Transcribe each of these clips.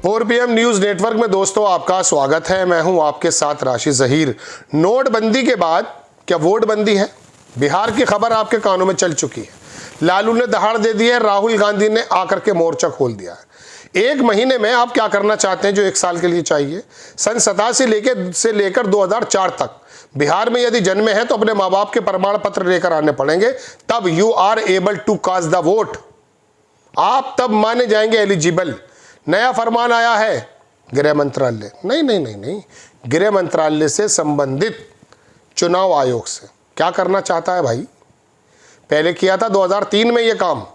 4PM news network में दोस्तों आपका स्वागत है। मैं हूं आपके साथ राशिद जहीर। नोटबंदी के बाद क्या वोटबंदी है? बिहार की खबर आपके कानों में चल चुकी है। लालू ने दहाड़ दे दी है, राहुल गांधी ने आकर के मोर्चा खोल दिया है। एक महीने में आप क्या करना चाहते हैं जो एक साल के लिए चाहिए? सन 87 से लेकर 2004 तक बिहार में यदि जन्मे हैं तो अपने माँ बाप के प्रमाण पत्र लेकर आने पड़ेंगे, तब you are able to cast the vote. आप तब माने जाएंगे एलिजिबल। नया फरमान आया है गृह मंत्रालय, नहीं, गृह मंत्रालय से संबंधित चुनाव आयोग से। क्या करना चाहता है भाई? पहले किया था 2003 में ये काम,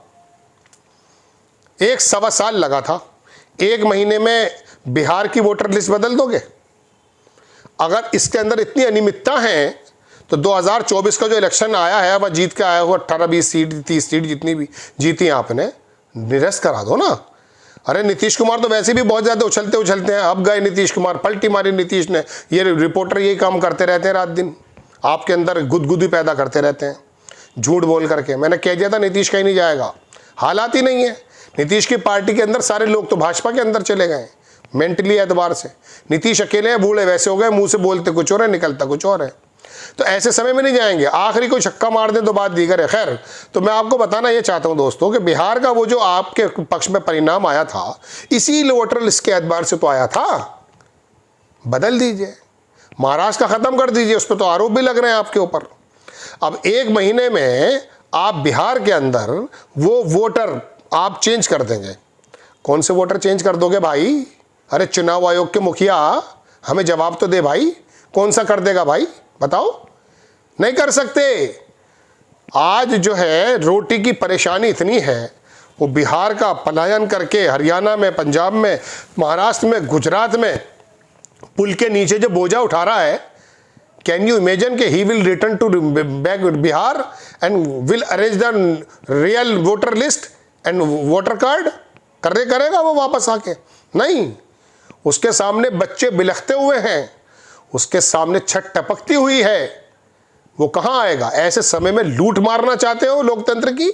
1.25 साल लगा था। एक महीने में बिहार की वोटर लिस्ट बदल दोगे? अगर इसके अंदर इतनी अनियमितता है तो 2024 का जो इलेक्शन आया है, वह जीत के आया हुआ 18-20 सीट 30 सीट जितनी भी जीती आपने, निरस्त करा दो ना। अरे नीतीश कुमार तो वैसे भी बहुत ज़्यादा उछलते हैं। अब गए नीतीश कुमार, पलटी मारी नीतीश ने। ये रिपोर्टर यही काम करते रहते हैं, रात दिन आपके अंदर गुदगुदी पैदा करते रहते हैं झूठ बोल करके। मैंने कह दिया था नीतीश कहीं नहीं जाएगा, हालात ही नहीं है। नीतीश की पार्टी के अंदर सारे लोग तो भाजपा के अंदर चले गए मेंटली एतबार से। नीतीश अकेले हैं, बूढ़े वैसे हो गए, मुंह से बोलते कुछ और है, निकलता कुछ और है। तो ऐसे समय में नहीं जाएंगे। आखिरी कोई छक्का मार दे तो बात दीगर है। खैर, तो मैं आपको बताना ये चाहता हूं दोस्तों कि बिहार का वो जो आपके पक्ष में परिणाम आया था, इसी वोटर लिस्ट के एतबार से तो आया था। बदल दीजिए, महाराष्ट्र का खत्म कर दीजिए, उस पर तो आरोप भी लग रहे हैं आपके ऊपर। अब एक महीने में आप बिहार के अंदर वो वोटर आप चेंज कर देंगे। कौन से वोटर चेंज कर दोगे भाई? अरे चुनाव आयोग के मुखिया हमें जवाब तो दे भाई, कौन सा कर देगा भाई बताओ? नहीं कर सकते। आज जो है रोटी की परेशानी इतनी है, वो बिहार का पलायन करके हरियाणा में, पंजाब में, महाराष्ट्र में, गुजरात में पुल के नीचे जो बोझा उठा रहा है, कैन यू इमेजिन कि he will return to back Bihar and will arrange the real voter list and voter card? करेगा वो वापस आके? नहीं। उसके सामने बच्चे बिलखते हुए हैं, उसके सामने छत टपकती हुई है। वो कहां आएगा? ऐसे समय में लूट मारना चाहते हो लोकतंत्र की?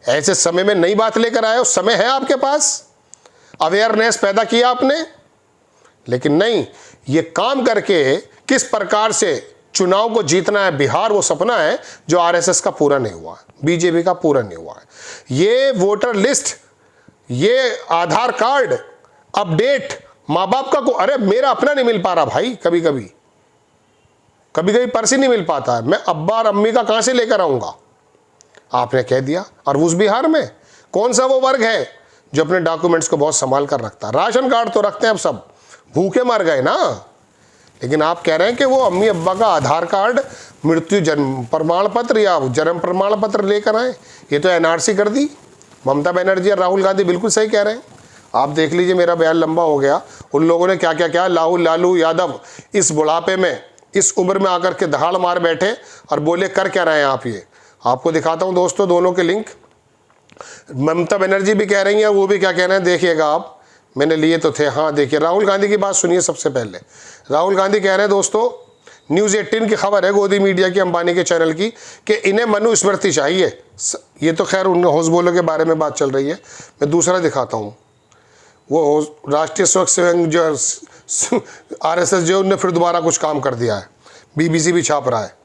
ऐसे समय में नई बात लेकर आए हो? समय है आपके पास, अवेयरनेस पैदा किया आपने, लेकिन नहीं। ये काम करके किस प्रकार से चुनाव को जीतना है बिहार, वो सपना है जो आरएसएस का पूरा नहीं हुआ, बीजेपी का पूरा नहीं हुआ है। ये वोटर लिस्ट, ये आधार कार्ड अपडेट माँ बाप का अरे मेरा अपना नहीं मिल पा रहा भाई। कभी कभी पर्स ही नहीं मिल पाता है। मैं अब्बा और अम्मी का कहां से लेकर आऊंगा? आपने कह दिया। और उस बिहार में कौन सा वो वर्ग है जो अपने डॉक्यूमेंट्स को बहुत संभाल कर रखता है? राशन कार्ड तो रखते हैं, अब सब भूखे मर गए ना। लेकिन आप कह रहे हैं कि वो अम्मी अब्बा का आधार कार्ड, मृत्यु जन्म प्रमाण पत्र या जन्म प्रमाण पत्र लेकर आए। ये तो एनआरसी कर दी। ममता बनर्जी और राहुल गांधी बिल्कुल सही कह रहे हैं। आप देख लीजिए, मेरा बयान लंबा हो गया। उन लोगों ने क्या क्या क्या, लालू यादव इस बुढ़ापे में, इस उम्र में आकर के दहाड़ मार बैठे और बोले कर क्या रहे हैं आप। ये आपको दिखाता हूं दोस्तों दोनों के लिंक। ममता बनर्जी भी कह रही हैं, वो भी क्या कह रहे हैं देखिएगा आप। मैंने लिए तो थे, हाँ देखिए। राहुल गांधी की बात सुनिए सबसे पहले। राहुल गांधी कह रहे हैं दोस्तों, न्यूज़ 18 की खबर है, गोदी मीडिया की, अंबानी के चैनल की, कि इन्हें मनुस्मृति चाहिए। ये तो खैर उन हौसबोलों के बारे में बात चल रही है। मैं दूसरा दिखाता हूँ। वो राष्ट्रीय स्वयं सेवक जो आरएसएस जो, उनने फिर दोबारा कुछ काम कर दिया है, बीबीसी भी छाप रहा है।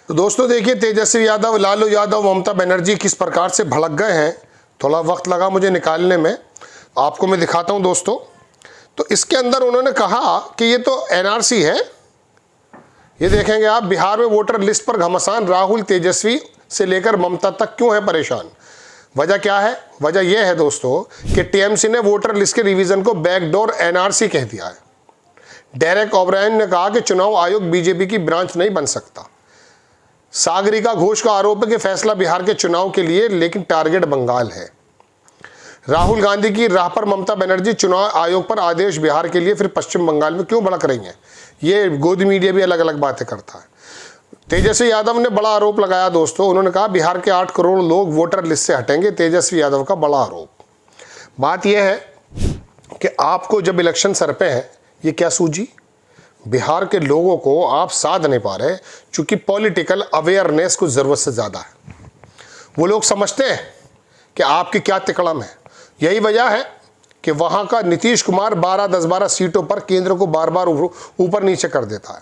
तो दोस्तों देखिए, तेजस्वी यादव, लालू यादव, ममता बनर्जी किस प्रकार से भड़क गए हैं। थोड़ा वक्त लगा मुझे निकालने में, आपको मैं दिखाता हूं दोस्तों। तो इसके अंदर उन्होंने कहा कि ये तो एनआरसी है। ये देखेंगे आप, बिहार में वोटर लिस्ट पर घमासान, राहुल तेजस्वी से लेकर ममता तक क्यों है परेशान। वजह क्या है? वजह यह है दोस्तों कि टीएमसी ने वोटर लिस्ट के रिवीजन को बैकडोर एनआरसी कह दिया है। डेरेक ओब्रायन ने कहा कि चुनाव आयोग बीजेपी की ब्रांच नहीं बन सकता। सागरिका घोष का आरोप है कि फैसला बिहार के चुनाव के लिए, लेकिन टारगेट बंगाल है। राहुल गांधी की राह पर ममता बनर्जी चुनाव आयोग पर आदेश बिहार के लिए, फिर पश्चिम बंगाल में क्यों भड़क रही हैं? ये गोदी मीडिया भी अलग अलग बातें करता है। तेजस्वी यादव ने बड़ा आरोप लगाया दोस्तों। उन्होंने कहा बिहार के 8 करोड़ लोग वोटर लिस्ट से हटेंगे। तेजस्वी यादव का बड़ा आरोप। बात यह है कि आपको जब इलेक्शन सर पे है, ये क्या सूझी? बिहार के लोगों को आप साध नहीं पा रहे, चूंकि पॉलिटिकल अवेयरनेस कुछ ज़रूरत से ज़्यादा है। वो लोग समझते हैं कि आपकी क्या तिकड़म है। यही वजह है कि कि वहाँ का नीतीश कुमार 10-12 सीटों पर केंद्र को बार बार ऊपर नीचे कर देता है।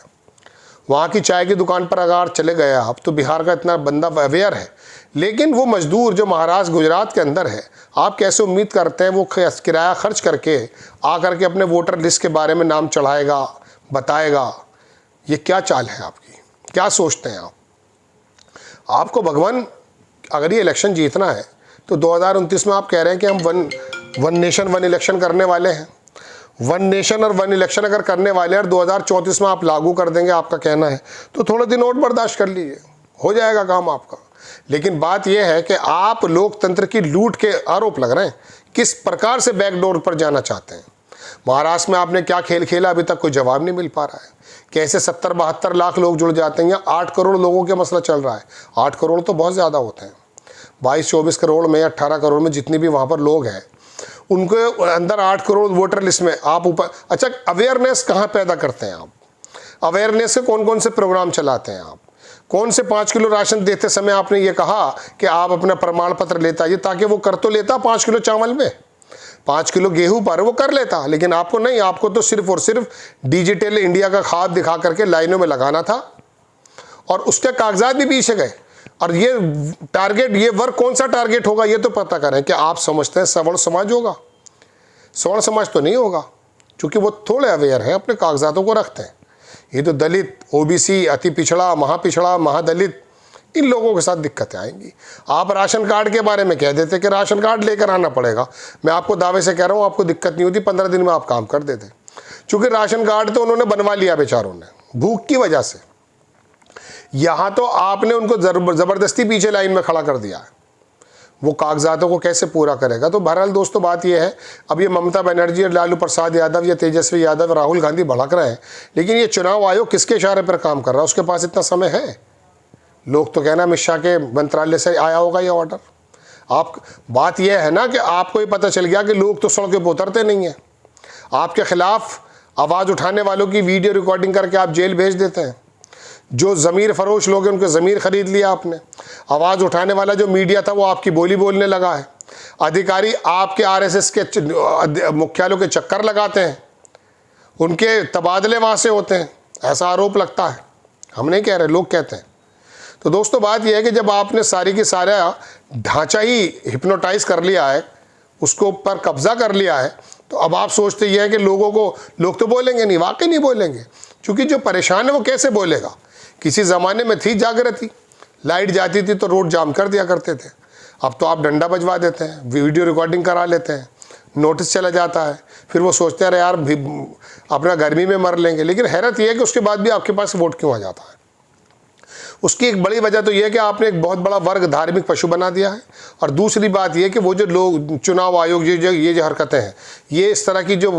वहाँ की चाय की दुकान पर अगर चले गए आप तो बिहार का इतना बंदा अवेयर है, लेकिन वो मजदूर जो महाराष्ट्र गुजरात के अंदर है, आप कैसे उम्मीद करते हैं वो किराया खर्च करके आकर के अपने वोटर लिस्ट के बारे में नाम चढ़ाएगा, बताएगा? ये क्या चाल है आपकी? क्या सोचते हैं आप? आपको भगवान, अगर ये इलेक्शन जीतना है तो 2029 में आप कह रहे हैं कि हम वन नेशन वन इलेक्शन करने वाले हैं। वन नेशन और वन इलेक्शन अगर करने वाले हैं और 2034 में आप लागू कर देंगे, आपका कहना है, तो थोड़े दिन और बर्दाश्त कर लीजिए, हो जाएगा काम आपका। लेकिन बात यह है कि आप लोकतंत्र की लूट के आरोप लग रहे हैं। किस प्रकार से बैकडोर पर जाना चाहते हैं? महाराष्ट्र में आपने क्या खेल खेला, अभी तक कोई जवाब नहीं मिल पा रहा है। कैसे 70-72 लाख लोग जुड़ जाते हैं? यहाँ 8 करोड़ लोगों का मसला चल रहा है। 8 करोड़ तो बहुत ज़्यादा होते हैं। 22-24 करोड़ में, 18 करोड़ में जितने भी वहाँ पर लोग हैं, उनके अंदर 8 करोड़ वोटर लिस्ट में आप ऊपर। अच्छा, अवेयरनेस कहाँ पैदा करते हैं आप? अवेयरनेस के कौन कौन से प्रोग्राम चलाते हैं आप? कौन से 5 किलो राशन देते समय आपने ये कहा कि आप अपना प्रमाण पत्र लेता, ये ताकि वो कर तो लेता 5 किलो चावल में, 5 किलो गेहूं पर वो कर लेता, लेकिन आपको नहीं। आपको तो सिर्फ और सिर्फ डिजिटल इंडिया का खाद दिखा करके लाइनों में लगाना था और उसके कागजात भी पीछे गए। और ये टारगेट, ये वर्ग कौन सा टारगेट होगा ये तो पता करें। कि आप समझते हैं सवर्ण समाज होगा? सवर्ण समाज तो नहीं होगा, क्योंकि वो थोड़े अवेयर हैं, अपने कागजातों को रखते हैं। ये तो दलित, ओबीसी, अति पिछड़ा, महापिछड़ा, महादलित, इन लोगों के साथ दिक्कतें आएंगी। आप राशन कार्ड के बारे में कह देते कि राशन कार्ड लेकर आना पड़ेगा। मैं आपको दावे से कह रहा हूँ, आपको दिक्कत नहीं होती, 15 दिन में आप काम कर देते। क्योंकि राशन कार्ड तो उन्होंने बनवा लिया बेचारों ने, भूख की वजह से। यहाँ तो आपने उनको ज़बरदस्ती पीछे लाइन में खड़ा कर दिया है। वो कागजातों को कैसे पूरा करेगा? तो बहरहाल दोस्तों, बात यह है, अब ये ममता बनर्जी और लालू प्रसाद यादव या तेजस्वी यादव, राहुल गांधी भड़क रहे हैं, लेकिन ये चुनाव आयोग किसके इशारे पर काम कर रहा है? उसके पास इतना समय है? लोग तो कहना अमित शाह के मंत्रालय से आया होगा ये ऑर्डर। आप, बात यह है ना कि आपको ये पता चल गया कि लोग तो सड़कों पर उतरते नहीं हैं। आपके खिलाफ आवाज़ उठाने वालों की वीडियो रिकॉर्डिंग करके आप जेल भेज देते हैं। जो ज़मीर फरोश लोग हैं उनके ज़मीर खरीद लिया आपने। आवाज़ उठाने वाला जो मीडिया था वो आपकी बोली बोलने लगा है। अधिकारी आपके आरएसएस के मुख्यालयों के चक्कर लगाते हैं, उनके तबादले वहाँ से होते हैं, ऐसा आरोप लगता है। हम नहीं कह रहे, लोग कहते हैं। तो दोस्तों, बात यह है कि जब आपने सारी की सारा ढांचा ही हिप्नोटाइज कर लिया है, उसको ऊपर कब्जा कर लिया है, तो अब आप सोचते ये है कि लोगों को, लोग तो बोलेंगे नहीं, वाकई नहीं बोलेंगे, क्योंकि जो परेशान है वो कैसे बोलेगा? किसी ज़माने में थी जागृति, लाइट जाती थी तो रोड जाम कर दिया करते थे। अब तो आप डंडा बजवा देते हैं, वीडियो रिकॉर्डिंग करा लेते हैं, नोटिस चला जाता है, फिर वो सोचते हैं अरे यार अपना गर्मी में मर लेंगे। लेकिन हैरत यह है कि उसके बाद भी आपके पास वोट क्यों आ जाता है? उसकी एक बड़ी वजह तो यह है कि आपने एक बहुत बड़ा वर्ग धार्मिक पशु बना दिया है। और दूसरी बात यह कि वो जो लोग, चुनाव आयोग ये जो हरकतें हैं, ये इस तरह की जो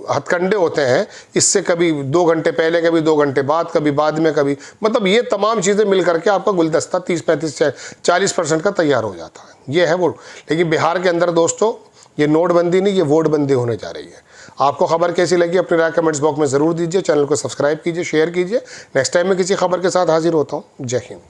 हथकंडे होते हैं, इससे कभी 2 घंटे पहले, कभी 2 घंटे बाद, कभी बाद में, कभी, मतलब ये तमाम चीज़ें मिल करके आपका गुलदस्ता 30-35-40% का तैयार हो जाता है। ये है वो। लेकिन बिहार के अंदर दोस्तों, ये नोटबंदी नहीं, ये वोटबंदी होने जा रही है। आपको खबर कैसी लगी अपनी राय कमेंट्स बॉक्स में ज़रूर दीजिए। चैनल को सब्सक्राइब कीजिए, शेयर कीजिए। नेक्स्ट टाइम मैं किसी खबर के साथ हाजिर होता हूँ। जय हिंद।